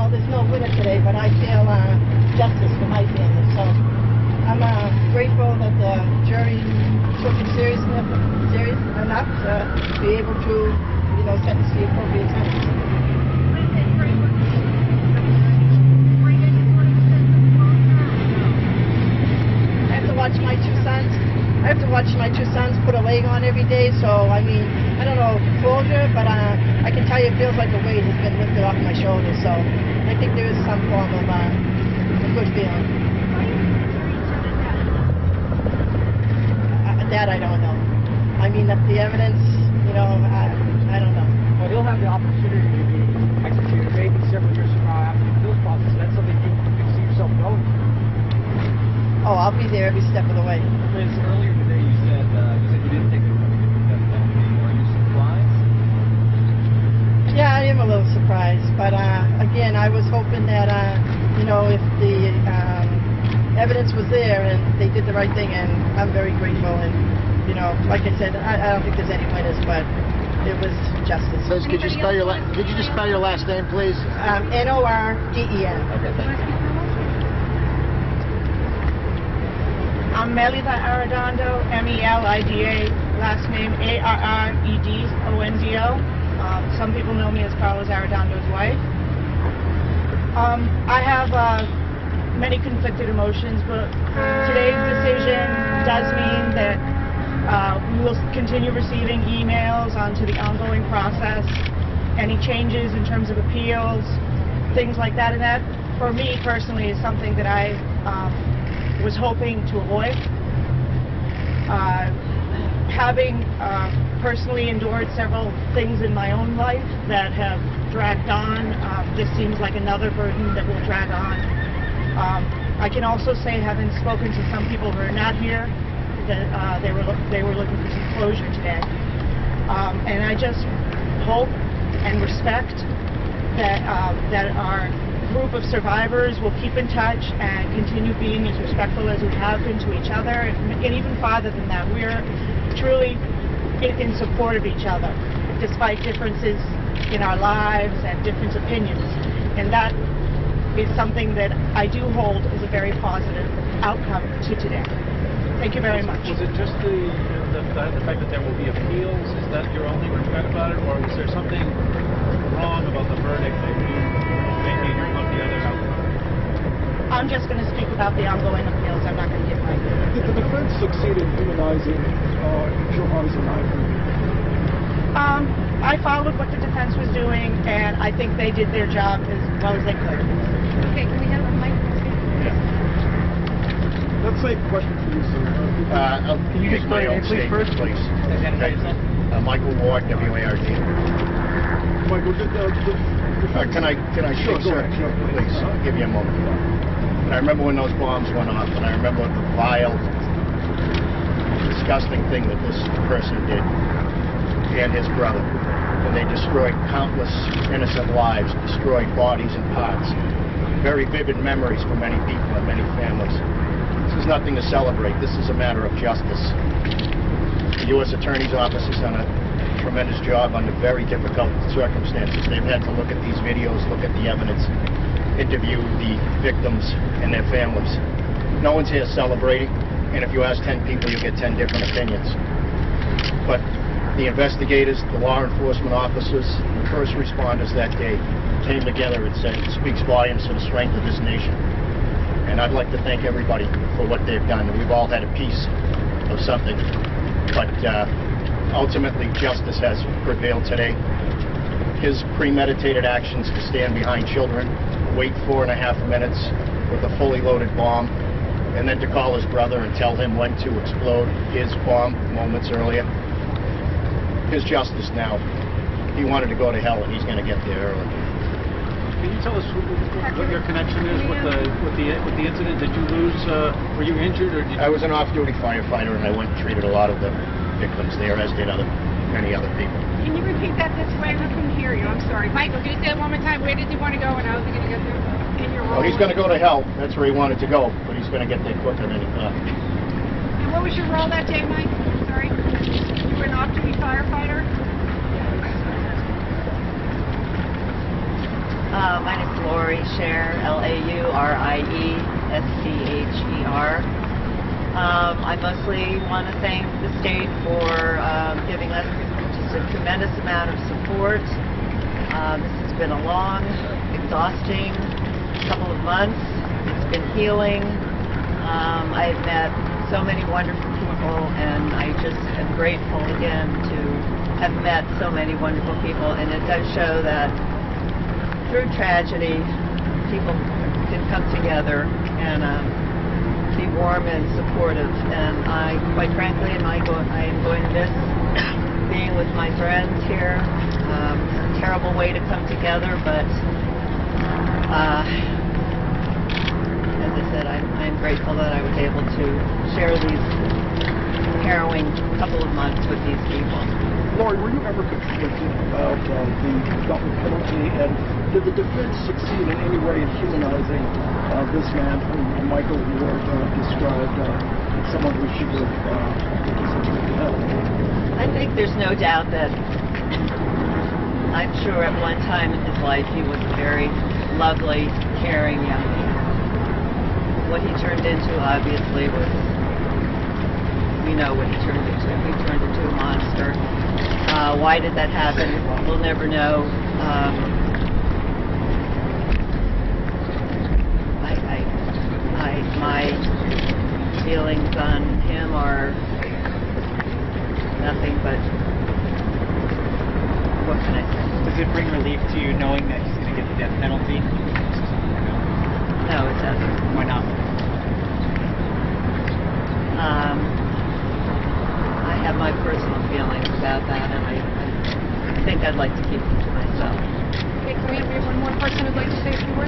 know, there's no winner today, but I feel justice for my family. So I'm grateful that the jury took it serious enough to be able to, you know, sentence the appropriate sentence. I have to watch my two sons put a leg on every day, so I mean, I don't know closure, but I can tell you it feels like a weight has been lifted off my shoulders, so I think there is some form of a good feeling. That I don't know. I mean, the evidence, you know, I don't know. Well, he'll have the opportunity to be executed maybe several years from now after the appeals process. That's something you can see yourself going. Oh, I'll be there every step of the way. Liz, earlier today you said you didn't think it was going to be that penalty. Are you surprised? Yeah, I am a little surprised, but again, I was hoping that you know, if the evidence was there and they did the right thing, and I'm very grateful. And you know, like I said, I don't think there's any winners, but it was justice. Liz, could you spell your just spell your last name, please? N-O-R-D-E-N. Okay, thank you. I'm Melida Arredondo, M-E-L-I-D-A, last name A-R-R-E-D-O-N-D-O. Some people know me as Carlos Arredondo's wife. I have many conflicted emotions, but today's decision does mean that we will continue receiving emails onto the ongoing process, any changes in terms of appeals, things like that, and that, for me personally, is something that I was hoping to avoid. Having personally endured several things in my own life that have dragged on, this seems like another burden that will drag on. I can also say, having spoken to some people who are not here, that they were looking for some closure today. And I just hope and respect that our group of survivors will keep in touch and continue being as respectful as we have been to each other, and even farther than that. We are truly in support of each other, despite differences in our lives and different opinions. And that is something that I do hold as a very positive outcome to today. Thank you very much. Was it just the fact that there will be appeals? Is that your only regret about it, or was there something wrong about the verdict that you maybe hearing about the other outcome? I'm just going to speak about the ongoing appeals. I'm not going to give my opinion. Did the defense succeed in humanizing Johannes and I followed what the defense was doing, and I think they did their job as well as they could. Okay, can we have a mic? That's a question for you, sir. Can you just spell your name, please, first? Please. Michael Ward, W-A-R-D. Michael, Can I Sure, speak, sir? sure. Please, I'll give you a moment. And I remember when those bombs went off, and I remember the vile, disgusting thing that this person did, and his brother. And they destroyed countless innocent lives, destroyed bodies and parts. Very vivid memories for many people and many families. This is nothing to celebrate. This is a matter of justice. The U.S. Attorney's Office has done a tremendous job under very difficult circumstances. They've had to look at these videos, look at the evidence, interview the victims and their families. No one's here celebrating, and if you ask 10 people, you'll get 10 different opinions. But the investigators, the law enforcement officers, the first responders that day came together and said it speaks volumes to the strength of this nation. And I'd like to thank everybody for what they've done. We've all had a piece of something, but ultimately justice has prevailed today. His premeditated actions to stand behind children, wait 4.5 minutes with a fully loaded bomb, and then to call his brother and tell him when to explode his bomb moments earlier. His justice now. He wanted to go to hell, and he's going to get there early. Can you tell us what your connection is with the incident? Did you lose? Were you injured, or did you... I was an off-duty firefighter, and I went and treated a lot of the victims there, as did many other people. Can you repeat that this way? I couldn't hear you. I'm sorry. Michael, can you say it one more time? Where did you want to go, and how was he going to get there? In your role? Well, he's going to go to hell. That's where he wanted to go, but he's going to get there quicker than he thought. And what was your role that day, Mike? Sorry. You were an off-duty firefighter? My name is Lori Lauriescher, Lauriescher. I mostly want to thank the state for giving us just a tremendous amount of support. This has been a long, exhausting couple of months. It's been healing. I've met so many wonderful people, and I just am grateful again to have met so many wonderful people. And it does show that through tragedy, people can come together and be warm and supportive. And I, quite frankly, I am going to miss being with my friends here. It's a terrible way to come together, but as I said, I'm grateful that I was able to share these harrowing couple of months with these people. Laurie, were you ever conflicted about the double penalty, and did the defense succeed in any way in humanizing this man whom Michael Ward described as someone who should have helped? I think there's no doubt that I'm sure at one time in his life he was a very lovely, caring young man. What he turned into obviously was, we know what he turned into. He turned into a monster. Why did that happen? We'll never know. My feelings on him are nothing but, what can I say? Does it bring relief to you knowing that he's going to get the death penalty? No, it doesn't. Why not? I have my personal feelings about that, and I think I'd like to keep them to myself. Okay, can we have one more person who'd like to say a few words?